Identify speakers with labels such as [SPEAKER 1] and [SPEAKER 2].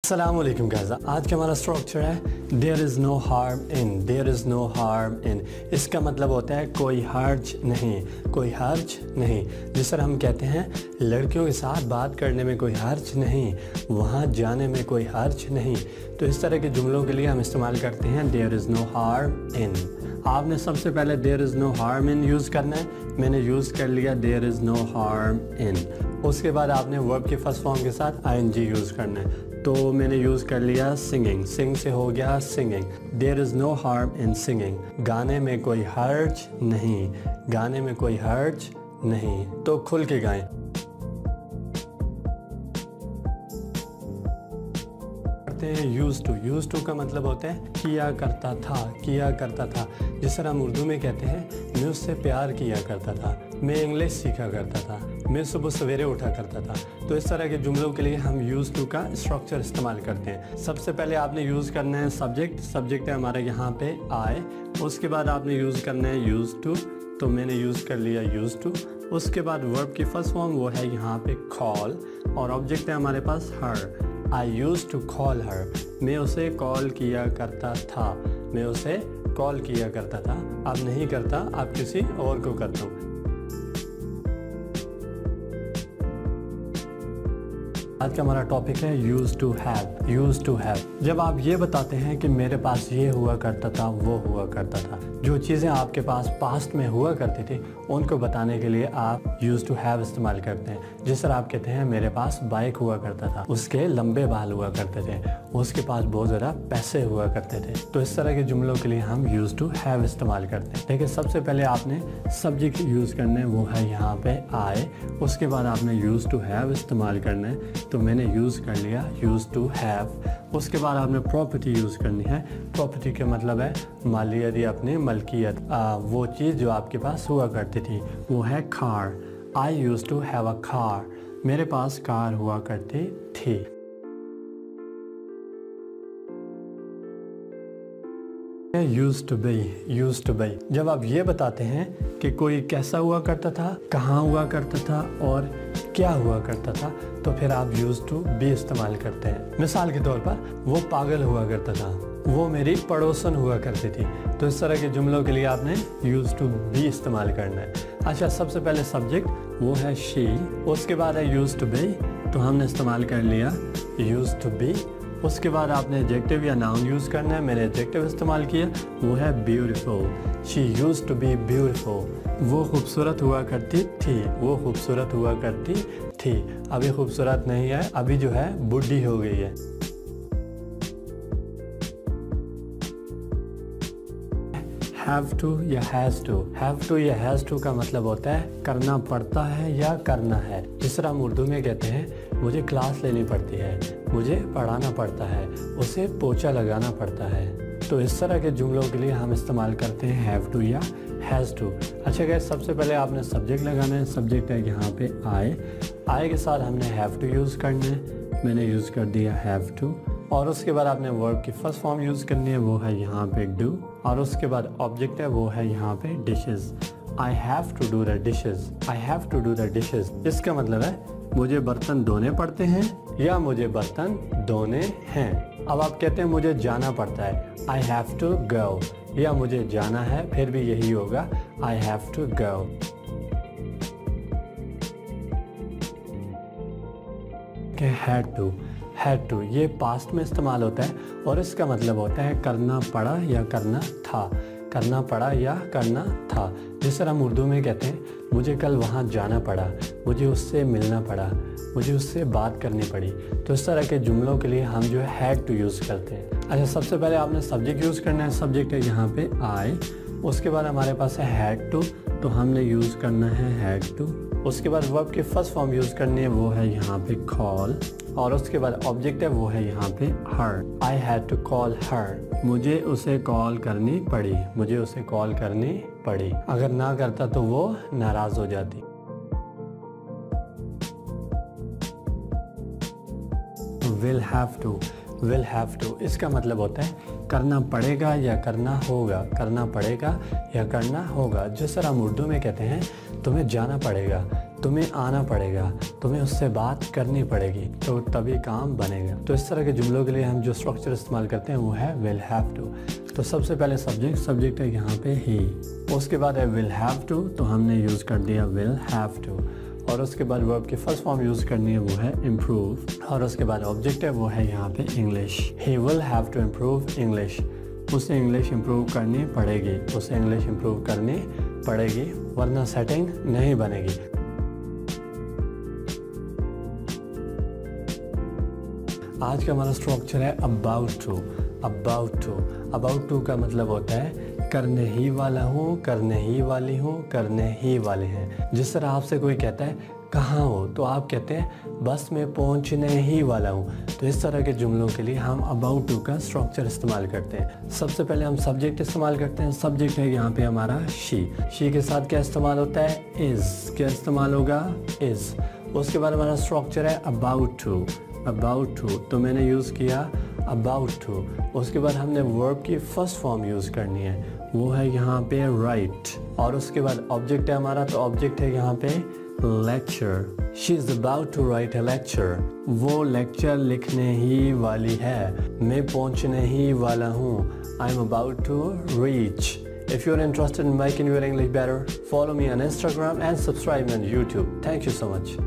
[SPEAKER 1] अस्सलामुअलैकुम गाइस, आज का हमारा स्ट्रक्चर है there is no harm in. There is no harm in, इसका मतलब होता है कोई हर्ज नहीं, कोई हर्ज नहीं। जिस तरह हम कहते हैं लड़कियों के साथ बात करने में कोई हर्ज नहीं, वहाँ जाने में कोई हर्ज नहीं। तो इस तरह के जुमलों के लिए हम इस्तेमाल करते हैं there is no harm in. आपने सबसे पहले there is no harm in use करना है, मैंने यूज़ कर लिया there is no harm in. उसके बाद आपने वर्ब के फर्स्ट फॉर्म के साथ आईएनजी यूज़ करना है, तो मैंने यूज़ कर लिया सिंगिंग, सिंग से हो गया singing. There is no harm in singing, गाने में कोई हर्ज नहीं, गाने में कोई हर्ज नहीं। तो खुल के गाएं। यूज़ टू का मतलब होता है किया करता था, किया करता था। जिस तरह हम उर्दू में कहते हैं मैं उससे प्यार किया करता था, मैं इंग्लिश सीखा करता था, मैं सुबह सवेरे उठा करता था। तो इस तरह के जुमलों के लिए हम यूज़ टू का स्ट्रक्चर इस्तेमाल करते हैं। सबसे पहले आपने यूज़ करना है सब्जेक्ट, सब्जेक्ट है हमारा यहाँ पे आई। उसके बाद आपने यूज़ करना है यूज़ टू, तो मैंने यूज़ कर लिया यूज़ टू। उसके बाद वर्ब की फर्स्ट फॉर्म वो है यहाँ पे कॉल, और ऑब्जेक्ट है हमारे पास हर। आई यूज़ टू कॉल हर, मैं उसे कॉल किया करता था, मैं उसे कॉल किया करता था। अब नहीं करता, अब किसी और को करता हूँ। आज का हमारा टॉपिक है used to have. Used to have, जब आप ये बताते हैं कि मेरे पास ये हुआ करता था, वो हुआ करता था, जो चीज़ें आपके पास पास्ट में हुआ करती थी उनको बताने के लिए आप यूज़ टू हैव इस्तेमाल करते हैं। जिस तरह आप कहते हैं मेरे पास बाइक हुआ करता था, उसके लंबे बाल हुआ करते थे, उसके पास बहुत ज़्यादा पैसे हुआ करते थे। तो इस तरह के जुमलों के लिए हम यूज़ टू हैव इस्तेमाल करते हैं। देखिए सबसे पहले आपने सब्जेक्ट यूज़ करना है, वो है यहाँ पे आए। उसके बाद आपने यूज़ टू हैव इस्तेमाल करना है, तो मैंने यूज़ कर लिया यूज़ टू हैव। उसके बाद आपने प्रॉपर्टी यूज़ करनी है। प्रॉपर्टी का मतलब है मालियत या अपनी मलकियत, वो चीज़ जो आपके पास हुआ करती थी, वो है car. I used to have a car, मेरे पास कार हुआ करती थी। Used to be, used to be, जब आप ये बताते हैं कि कोई कैसा हुआ करता था, कहाँ हुआ करता था और क्या हुआ करता था, तो फिर आप यूज़ टू बी इस्तेमाल करते हैं। मिसाल के तौर पर वो पागल हुआ करता था, वो मेरी पड़ोसन हुआ करती थी। तो इस तरह के जुमलों के लिए आपने यूज़ टू बी इस्तेमाल करना है। अच्छा, सबसे पहले सब्जेक्ट वो है शी, उसके बाद है यूज़ टू बी, तो हमने इस्तेमाल कर लिया यूज़ टू बी। उसके बाद आपने एडजेक्टिव या नाउन यूज़ करना है, मैंने एडजेक्टिव इस्तेमाल किया, वो है beautiful. She used to be beautiful, वो खूबसूरत हुआ करती थी, वो खूबसूरत हुआ करती थी। अभी खूबसूरत नहीं है, अभी जो है बुढ़ी हो गई है। हैव टू या हैज़ टू, हैव टू या हैज़ टू का मतलब होता है करना पड़ता है या करना है। जिस तरह हम उर्दू में कहते हैं मुझे क्लास लेनी पड़ती है, मुझे पढ़ाना पड़ता है, उसे पोछा लगाना पड़ता है। तो इस तरह के जुमलों के लिए हम इस्तेमाल करते हैं हैव टू या हैज़ टू। अच्छा गाइस, सबसे पहले आपने सब्जेक्ट लगाना है। सब्जेक्ट है यहाँ पे आए, आए के साथ हमने हैव टू यूज़ करना है, मैंने यूज़ कर दिया हैव टू। और उसके बाद आपने वर्ब की फर्स्ट फॉर्म यूज़ करनी है, वो है यहाँ पे डू। और उसके बाद ऑब्जेक्ट है वो है यहाँ पे dishes. I have to do the dishes, I have to do the dishes. इसका मतलब है मुझे बर्तन धोने पड़ते हैं या मुझे बर्तन धोने हैं। अब आप कहते हैं मुझे जाना पड़ता है, आई हैव टू गो, या मुझे जाना है, फिर भी यही होगा I have to go. Had to ये पास्ट में इस्तेमाल होता है और इसका मतलब होता है करना पड़ा या करना था, करना पड़ा या करना था। जिस तरह हम उर्दू में कहते हैं मुझे कल वहाँ जाना पड़ा, मुझे उससे मिलना पड़ा, मुझे उससे बात करनी पड़ी। तो इस तरह के जुमलों के लिए हम जो है हैड टू यूज़ करते हैं। अच्छा, सबसे पहले आपने सब्जेक्ट यूज़ करना है। सब्जेक्ट है यहाँ पे आई। उसके बाद हमारे पास है हैड टू, तो हमने यूज़ करना है हैड टू। उसके बाद वर्ब की फर्स्ट फॉर्म यूज़ करनी है, वो है यहाँ पे कॉल। और उसके बाद ऑब्जेक्ट है वो है यहाँ पे her. I had to call her, मुझे उसे कॉल करनी पड़ी, मुझे उसे कॉल करनी पड़ी। अगर ना करता तो वो नाराज़ हो जाती। Will have to, will have to इसका मतलब होता है करना पड़ेगा या करना होगा, करना पड़ेगा या करना होगा। जिस तरह हम उर्दू में कहते हैं तुम्हें जाना पड़ेगा, तुम्हें आना पड़ेगा, तुम्हें उससे बात करनी पड़ेगी, तो तभी काम बनेगा। तो इस तरह के जुमलों के लिए हम जो स्ट्रक्चर इस्तेमाल करते हैं वो है विल हैव टू। तो सबसे पहले सब्जेक्ट है यहाँ पे ही, उसके बाद है विल हैव टू, तो हमने यूज़ कर दिया विल हैव टू। और उसके बाद वर्ब की फर्स्ट फॉर्म यूज़ करनी है वो है इम्प्रूव, और उसके बाद ऑब्जेक्ट है वो है यहाँ पे English. He will have to improve English, उसे इंग्लिश इम्प्रूव करनी पड़ेगी, उसे इंग्लिश इम्प्रूव करनी पड़ेगी, वरना सेटिंग नहीं बनेगी। आज का हमारा स्ट्रक्चर है अबाउट टू। अबाउट टू का मतलब होता है करने ही वाला हूँ, करने ही वाली हूँ, करने ही वाले हैं। जिस तरह आपसे कोई कहता है कहाँ हो, तो आप कहते हैं बस में पहुँचने ही वाला हूँ। तो इस तरह के जुमलों के लिए हम अबाउट टू का स्ट्रक्चर इस्तेमाल करते हैं। सबसे पहले हम सब्जेक्ट इस्तेमाल करते हैं। सब्जेक्ट है यहाँ पे हमारा शी के साथ क्या इस्तेमाल होता है, इज़। क्या इस्तेमाल होगा, इज़। उसके बाद हमारा स्ट्रक्चर है अबाउट टू, तो मैंने यूज़ किया अबाउट टू। उसके बाद हमने वर्ब की फर्स्ट फॉर्म यूज़ करनी है, वो है यहाँ पे राइट। और उसके बाद ऑब्जेक्ट है हमारा, तो ऑब्जेक्ट है यहाँ पे lecture. She is about to write a lecture, वो लेक्चर लिखने ही वाली है, मैं पहुँचने ही वाला हूँ। I am about to reach. If you're interested in making your English better, follow me on Instagram and subscribe me on YouTube. Thank you so much.